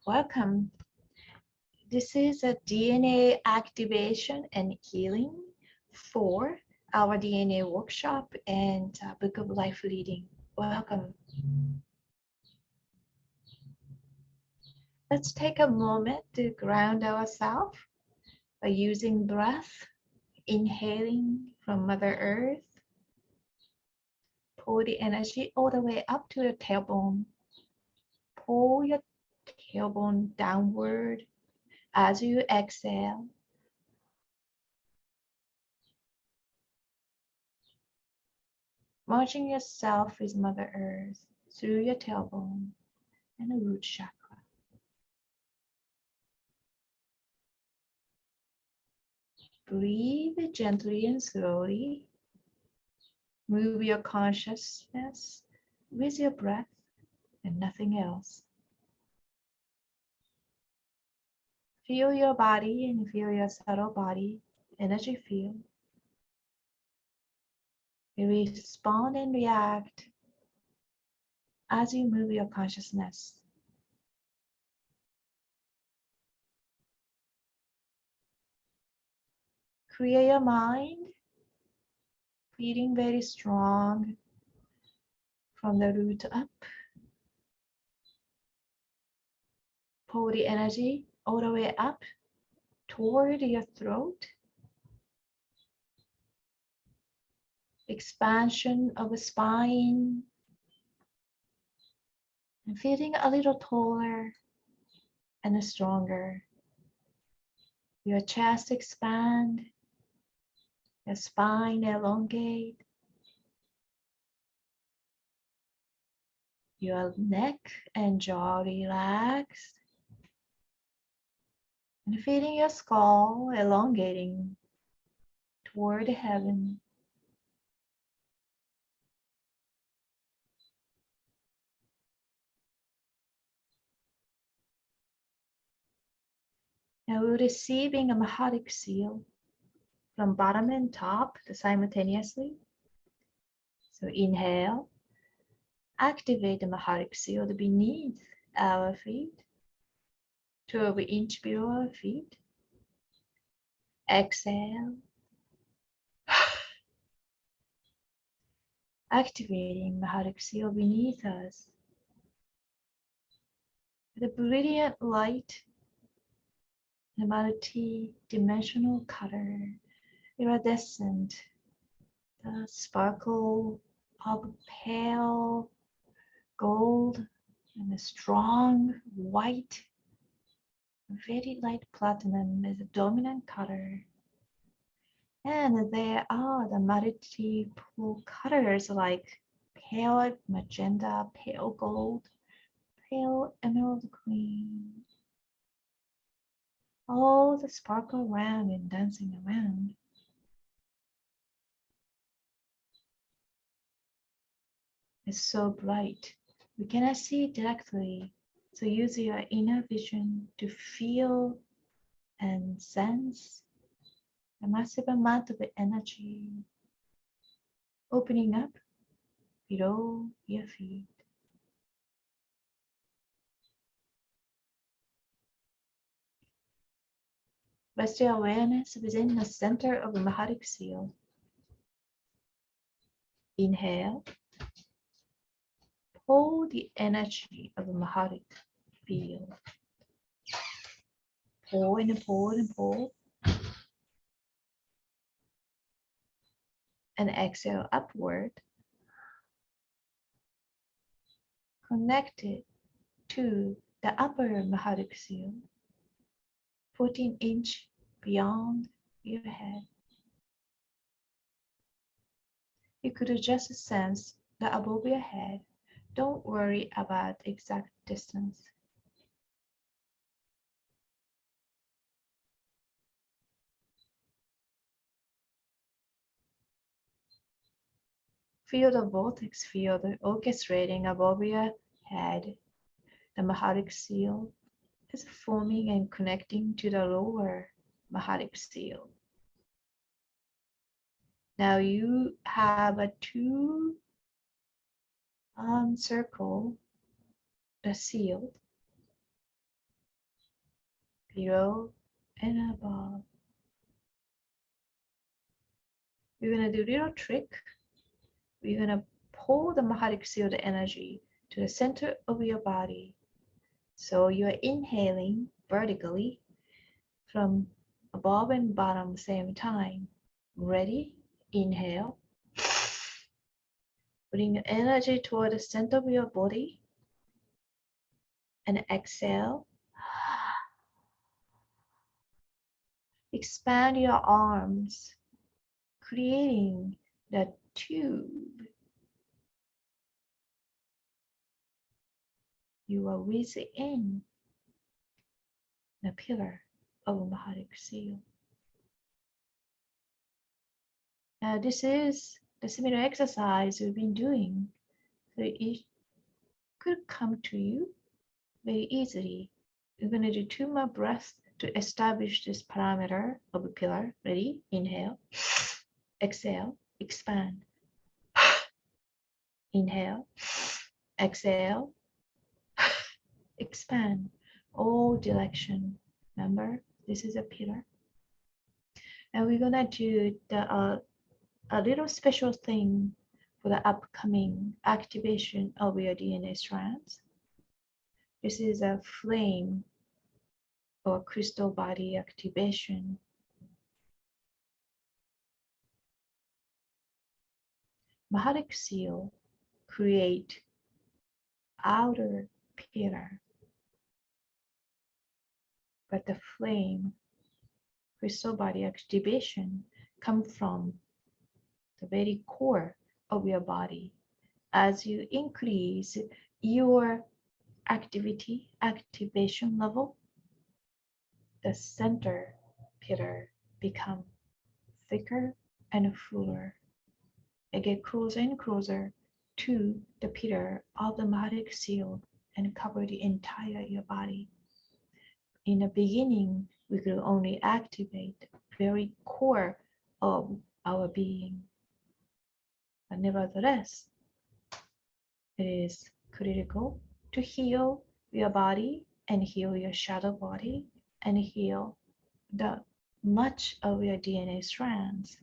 Welcome. This is a DNA activation and healing for our DNA workshop and Book of Life reading. Welcome. Let's take a moment to ground ourselves by using breath, inhaling from Mother Earth. Pull the energy all the way up to the tailbone. Pull your tailbone downward as you exhale. Merging yourself with Mother Earth through your tailbone and the root chakra. Breathe gently and slowly. Move your consciousness with your breath and nothing else. Feel your body and feel your subtle body energy field. You respond and react as you move your consciousness. Clear your mind, feeling very strong from the root up. Pull the energy all the way up toward your throat. Expansion of the spine. And feeling a little taller and stronger. Your chest expand. Your spine elongate. Your neck and jaw relax. And feeling your skull elongating toward heaven. Now we're receiving a Maharic seal from bottom and top simultaneously. So inhale, activate the Maharic seal beneath our feet, 12 inches below our feet. Exhale, activating Maharic seal beneath us. The brilliant light, the multi-dimensional color, iridescent, the sparkle of pale gold and a strong white, very light platinum is the dominant color. And there are the multiple colors like pale magenta, pale gold, pale emerald green. All the sparkle around and dancing around. It's so bright. We cannot see it directly. So use your inner vision to feel and sense a massive amount of energy opening up below your feet. Rest your awareness within the center of the Maharic seal. Inhale. Pull the energy of the Maharic field. Pull and pull and pull. And exhale upward. Connected to the upper Maharic seal, 14 inches beyond your head. You could just sense the above your head. Don't worry about exact distance. Feel the vortex field orchestrating above your head. The Maharic seal is forming and connecting to the lower Maharic seal. Now you have a two circle, the seal, below and above. We're going to do a little trick. We're going to pull the Maharic field energy to the center of your body. So you're inhaling vertically from above and bottom same time. Ready? Inhale. Bring your energy toward the center of your body. And exhale. Expand your arms, creating that tube. You are within the pillar of a Maharic seal. Now this is the similar exercise we've been doing, so it could come to you very easily. We're going to do 2 more breaths to establish this parameter of a pillar. Ready? Inhale. Exhale. Expand. Inhale. Exhale. Expand. All direction. Remember, this is a pillar. And we're going to do a little special thing for the upcoming activation of your DNA strands. This is a flame or crystal body activation. Maharic seal create outer pillar, but the flame crystal body activation come from the very core of your body. As you increase your activation level, the center pillar become thicker and fuller. They get closer and closer to the pillar of the Maharic seal and cover the entire your body. In the beginning, we could only activate the very core of our being. But nevertheless, it is critical to heal your body and heal your shadow body and heal the much of your DNA strands.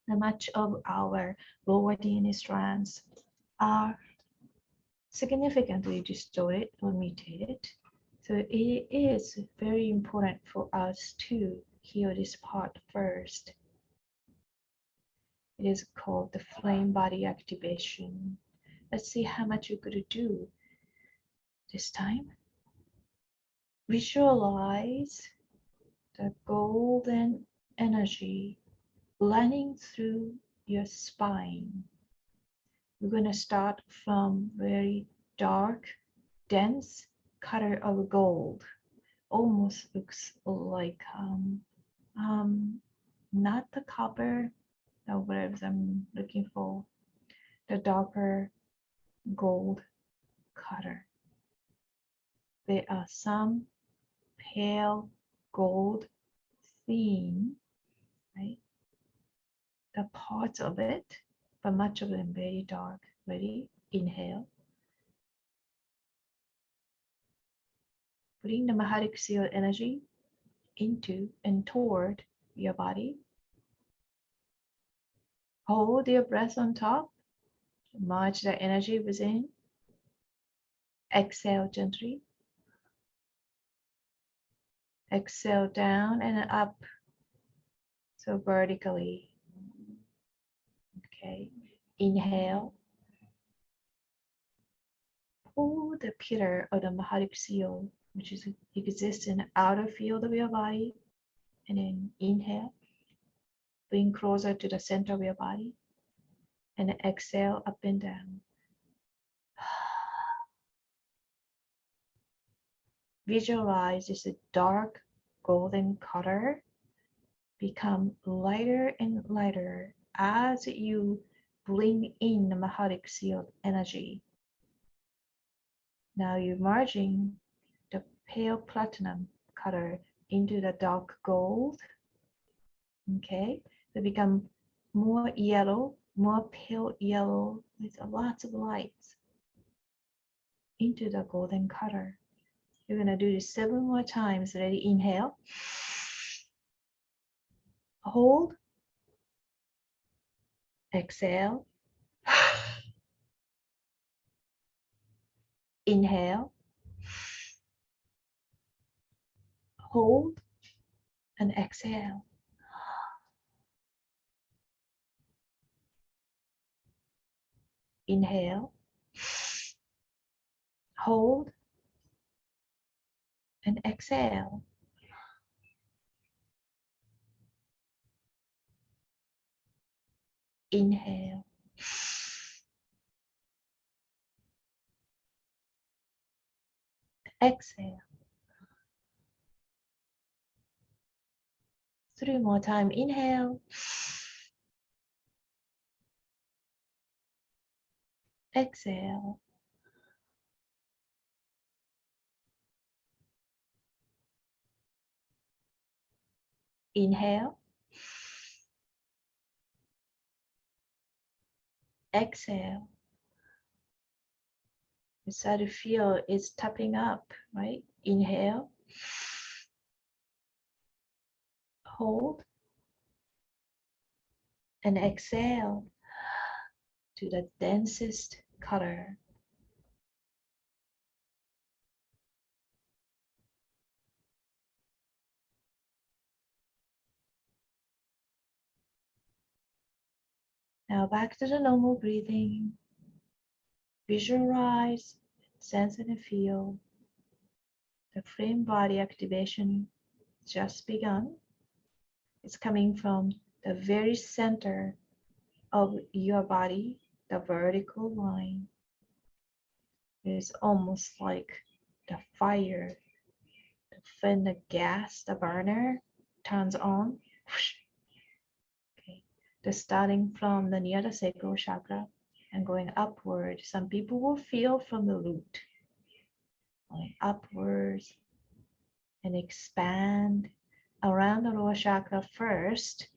The much of our lower DNA strands are significantly distorted or mutated. So it is very important for us to heal this part first. It is called the flame body activation. Let's see how much you could do this time. Visualize the golden energy running through your spine. We're going to start from very dark, dense color of gold. Almost looks like not the copper, or whatever I'm looking for, the darker gold color. There are some pale gold theme, right? The parts of it, but much of them very dark. Ready? Inhale. Putting the Maharic seal energy into and toward your body. Hold your breath on top. Merge the energy within. Exhale gently. Exhale down and up. So vertically. Okay. Inhale. Pull the pillar of the Maharic seal, which exists in the outer field of your body. And then inhale. Bring closer to the center of your body. And exhale up and down. Visualize this dark golden color become lighter and lighter as you bring in the Maharic seal energy. Now you're merging the pale platinum color into the dark gold. Okay, they become more yellow, more pale yellow with lots of lights into the golden color. You're going to do this 7 more times. Ready? Inhale. Hold. Exhale. Inhale. Hold. And exhale. Inhale. Hold. And exhale. Inhale. Exhale. 3 more times. Inhale. Exhale. Inhale. Exhale. You start to feel it's tapping up, right? Inhale. Hold. And exhale to the densest color. Now back to the normal breathing. Visualize, sense and feel the flame body activation just begun. It's coming from the very center of your body, the vertical line. It's almost like the fire, when the gas, the burner turns on. Okay. The starting from the near the sacral chakra and going upward. Some people will feel from the root, going upwards and expand around the lower chakra first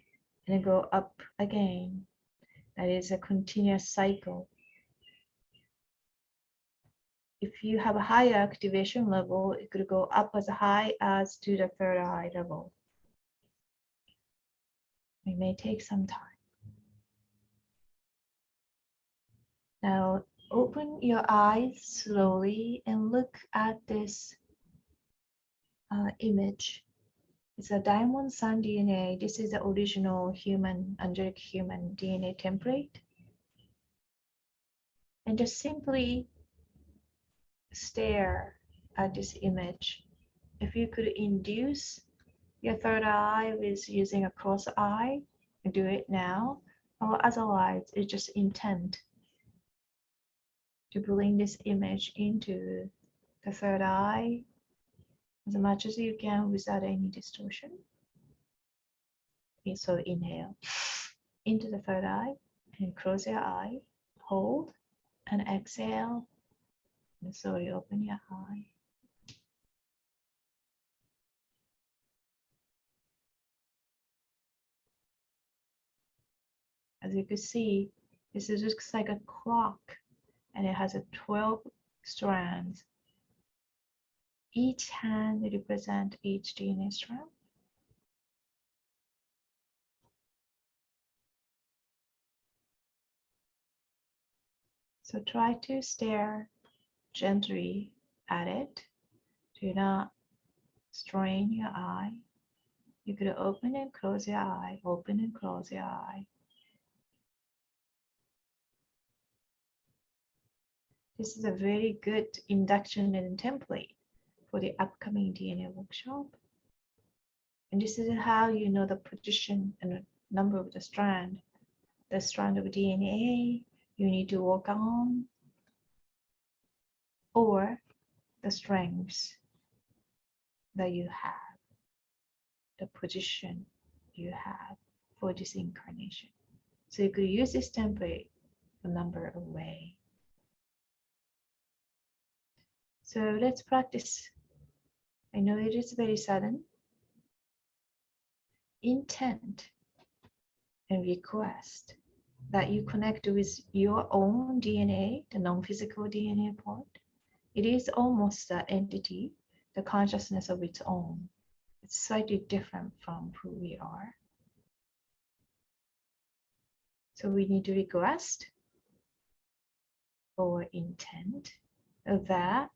and then go up again. That is a continuous cycle. If you have a higher activation level, it could go up as high as to the third eye level. It may take some time. Now open your eyes slowly and look at this image. It's a diamond sun DNA. This is the original human, angelic human DNA template. And just simply stare at this image. If you could induce your third eye with using a cross eye, do it now. Or otherwise, it's just intent to bring this image into the third eye as much as you can without any distortion. Okay, so inhale into the third eye and close your eye, hold and exhale and slowly open your eye. As you can see, this looks like a clock and it has 12 strands. Each hand represents each DNA strand. So try to stare gently at it. Do not strain your eye. You could open and close your eye, open and close your eye. This is a very good induction and template for the upcoming DNA workshop. And this is how you know the position and the number of the strand of DNA you need to work on, or the strengths that you have, the position you have for this incarnation. So you could use this template a number of ways. So let's practice. I know it is very sudden. Intent and request that you connect with your own DNA, the non-physical DNA part. It is almost an entity the consciousness of its own. It's slightly different from who we are. So we need to request or intent that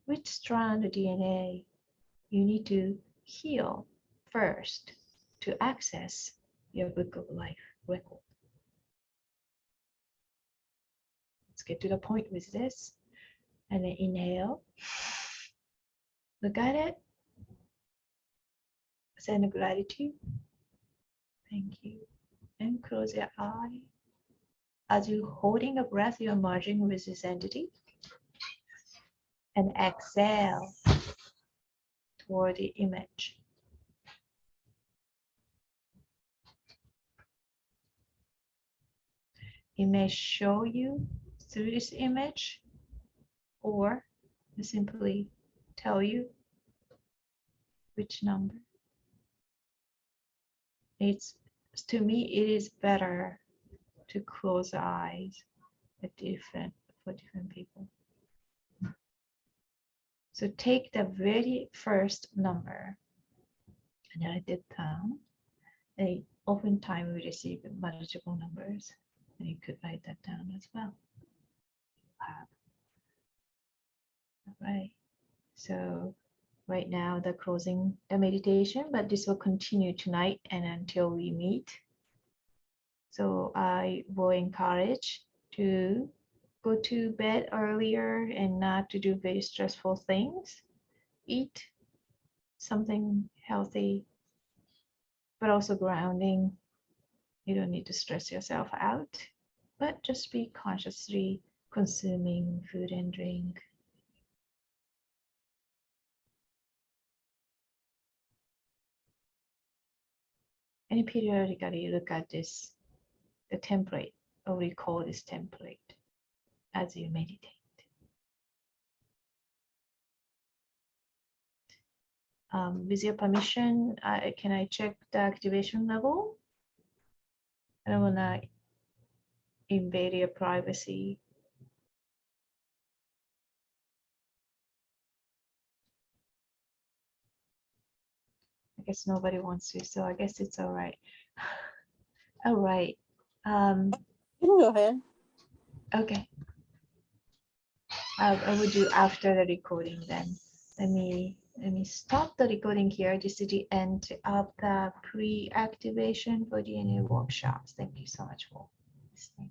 which strand of DNA you need to heal first to access your book of life record. Let's get to the point with this. And then inhale. Look at it. Send gratitude. Thank you. And close your eye. As you're holding a breath, you're merging with this entity. And exhale toward the image. It may show you through this image, or simply tell you which number. It's, to me, it is better to close the eyes for different people. So take the very first number and write it down. And oftentimes we receive multiple numbers, and you could write that down as well. All right. So right now they're closing the meditation, but this will continue tonight and until we meet. So I will encourage to go to bed earlier and not to do very stressful things. Eat something healthy, but also grounding. You don't need to stress yourself out, but just be consciously consuming food and drink. And periodically look at this, the template, or recall this template as you meditate. With your permission, can I check the activation level? I don't want to invade your privacy. I guess nobody wants to, so I guess it's all right. All right. You can go ahead. Okay. I will do after the recording then. Let me stop the recording here. This is the end of the pre-activation for DNA workshops. Thank you so much for listening.